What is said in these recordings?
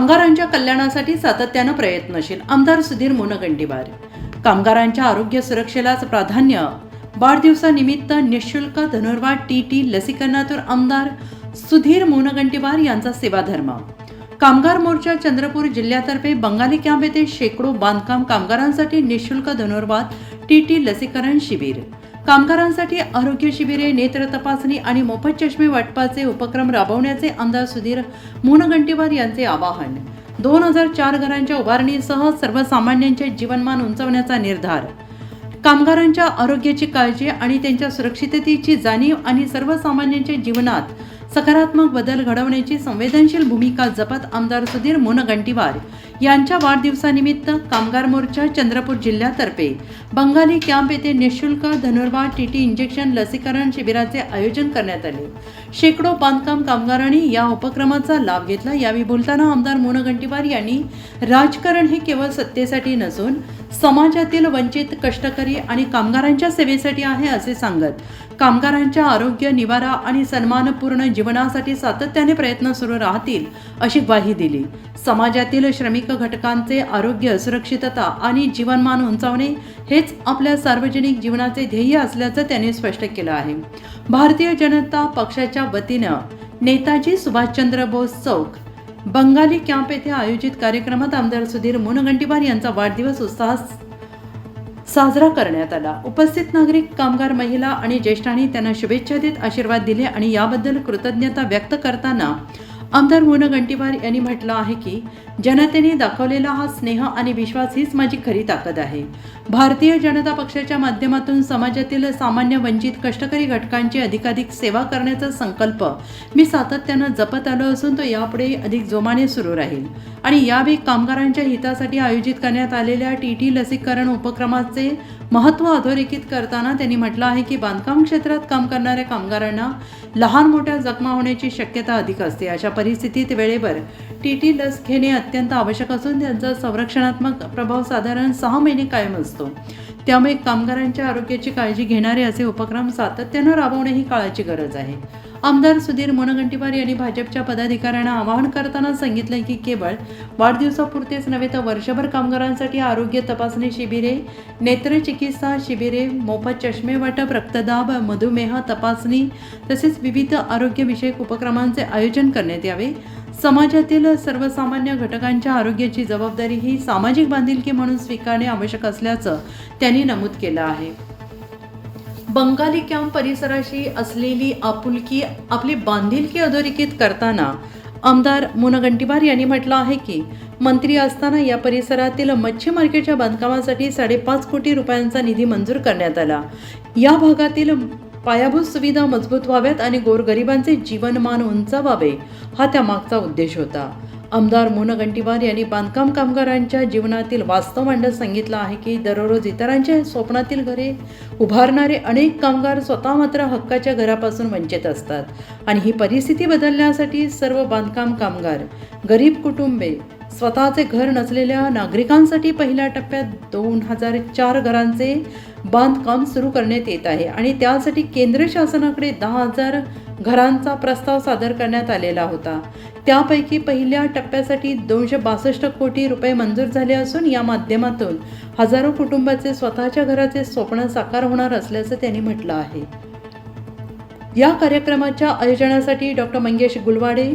कामगारांच्या कल्याणासाठी सातत्यानं प्रयत्नशील आमदार सुधीर मुनगंटीवार. कामगारांच्या आरोग्य सुरक्षेलाच प्राधान्य. वाढदिवसानिमित्त निःशुल्क धनुर्वात टीटी लसीकरणातून आमदार सुधीर मुनगंटीवार यांचा सेवाधर्म. कामगार मोर्चा चंद्रपूर जिल्ह्यातर्फे बंगाली कॅम्प येथे शेकडो बांधकाम कामगारांसाठी निःशुल्क धनुर्वात टीटी लसीकरण शिबिर. कामगारांसाठी आरोग्य शिबिरे, नेत्र तपासणी आणि मोफत चष्मे वाटपाचे उपक्रम राबवण्याचे आमदार सुधीर मुनगंटीवार यांचे आवाहन. 2004 घरांच्या उभारणीसह सर्वसामान्यांचे जीवनमान उंचावण्याचा निर्धार. कामगारांच्या आरोग्याची काळजी आणि त्यांच्या सुरक्षिततेची जाणीव आणि सर्वसामान्यांच्या जीवनात सकारात्मक बदल घडवण्याची संवेदनशील भूमिका जपत आमदार सुधीर मुनगंटीवार यांच्या वाढदिवसानिमित्त कामगार मोर्चा चंद्रपूर जिल्ह्यातर्फे बंगाली कॅम्प येथे निःशुल्क धनुर्वात टीटी इंजेक्शन लसीकरण शिबिराचे आयोजन करण्यात आले. शेकडो बांधकाम कामगारांनी या उपक्रमाचा लाभ घेतला. यावेळी बोलताना आमदार मुनगंटीवार यांनी राजकारण हे केवळ सत्तेसाठी नसून समाजातील वंचित, कष्टकरी आणि कामगारांच्या सेवेसाठी आहे असे सांगत कामगारांच्या आरोग्य, निवारा आणि सन्मानपूर्ण जीवनासाठी सातत्याने प्रयत्न सुरू राहतील अशी ग्वाही दिली. समाजातील श्रमिक घटकांचे आरोग्य, सुरक्षितता आणि जीवनमान उंचावणे हेच आपल्या सार्वजनिक जीवनाचे ध्येय असल्याचं त्यांनी स्पष्ट केलं आहे. भारतीय जनता पक्षाच्या वतीनं नेताजी सुभाषचंद्र बोस चौक बंगाली कॅम्प येथे आयोजित कार्यक्रमात आमदार सुधीर मुनगंटीवार यांचा वाढदिवस उत्साहात साजरा करण्यात आला. उपस्थित नागरिक, कामगार, महिला आणि ज्येष्ठांनी त्यांना शुभेच्छा देत आशीर्वाद दिले आणि याबद्दल कृतज्ञता व्यक्त करताना आमदार मुनगंटीवार यांनी म्हटलं आहे की जनतेने दाखवलेला हा स्नेह आणि विश्वास हीच माझी खरी ताकद आहे. भारतीय जनता पक्षाच्या माध्यमातून समाजातील सामान्य, वंचित, कष्टकरी घटकांची अधिकाधिक सेवा करण्याचा संकल्प मी सातत्यानं जपत आलो असून तो यापुढे अधिक जोमाने सुरू राहील. आणि यावेळी कामगारांच्या हितासाठी आयोजित करण्यात आलेल्या टीटी लसीकरण उपक्रमाचे महत्त्व अधोरेखित करताना त्यांनी म्हटलं आहे की बांधकाम क्षेत्रात काम करणाऱ्या कामगारांना लहान मोठ्या जखमा होण्याची शक्यता अधिक असते. अशा परिस्थितीत वेळेवर टीटी लस घेणे अत्यंत आवश्यक असून त्यांचा संरक्षणात्मक प्रभाव साधारण 6 महिने कायम असतो. त्यामुळे कामगारांच्या आरोग्याची काळजी घेणारे असे उपक्रम सातत्यानं राबवणे ही काळाची गरज आहे. आमदार सुधीर मुनगंटीवार यांनी भाजपच्या पदाधिकाऱ्यांना आवाहन करताना सांगितलं की केवळ वाढदिवसापुरतेच नव्हे तर वर्षभर कामगारांसाठी आरोग्य तपासणी शिबिरे, नेत्रचिकित्सा शिबिरे, मोफत चष्मे वाटप, रक्तदाब, मधुमेह तपासणी तसेच विविध आरोग्यविषयक उपक्रमांचे आयोजन करण्यात यावे. समाजातील सर्वसामान्य घटकांच्या आरोग्याची जबाबदारी ही सामाजिक बांधिलकी म्हणून स्वीकारणे आवश्यक असल्याचं त्यांनी नमूद केलं आहे. बंगाली कॅम्प परिसराशी असलेली आपुलकी, आपली बांधिलकी अधोरेखित करताना आमदार मुनगंटीवार यांनी म्हटलं आहे की मंत्री असताना या परिसरातील मच्छी मार्केटच्या बांधकामासाठी 5.5 कोटी रुपयांचा निधी मंजूर करण्यात आला. या भागातील पायाभूत सुविधा मजबूत व्हाव्यात आणि गोरगरिबांचे जीवनमान उंचावावे हा त्यामागचा उद्देश होता. आमदार मुनगंटीवार यांनी बांधकाम कामगारांच्या जीवनातील वास्तव मांडत सांगितलं आहे की दररोज इतरांच्या स्वप्नातील घरे उभारणारे अनेक कामगार स्वतः मात्र हक्काच्या घरापासून वंचित असतात आणि ही परिस्थिती बदलण्यासाठी सर्व बांधकाम कामगार, गरीब कुटुंबे, स्वतःचे घर नसलेल्या नागरिकांसाठी पहिल्या टप्प्यात 2004 घरांचे बांधकाम सुरू करण्यात येत आहे आणि त्यासाठी केंद्र शासनाकडे 10,000 घरांचा प्रस्ताव सादर करण्यात आलेला होता. त्यापैकी पहिल्या टप्प्यासाठी 262 कोटी रुपये मंजूर झाले असून या माध्यमातून हजारो कुटुंबाचे स्वतःच्या घराचे स्वप्न साकार होणार असल्याचं त्यांनी म्हटलं आहे. या कार्यक्रमाच्या आयोजनासाठी डॉक्टर मंगेश गुलवाडे,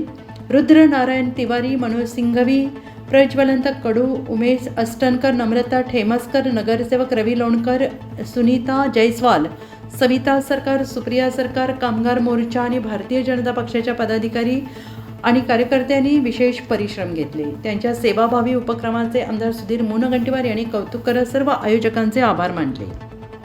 रुद्र नारायण तिवारी, मनोज सिंघवी, प्रज्वलंत कडू, उमेश अष्टनकर, नम्रता ठेमसकर, नगरसेवक रवी लोणकर, सुनीता जयस्वाल, सविता सरकार, सुप्रिया सरकार, कामगार मोर्चा आणि भारतीय जनता पक्षाच्या पदाधिकारी आणि कार्यकर्त्यांनी विशेष परिश्रम घेतले. त्यांच्या सेवाभावी उपक्रमाचे आमदार सुधीर मुनगंटीवार यांनी कौतुक करत सर्व आयोजकांचे आभार मानले.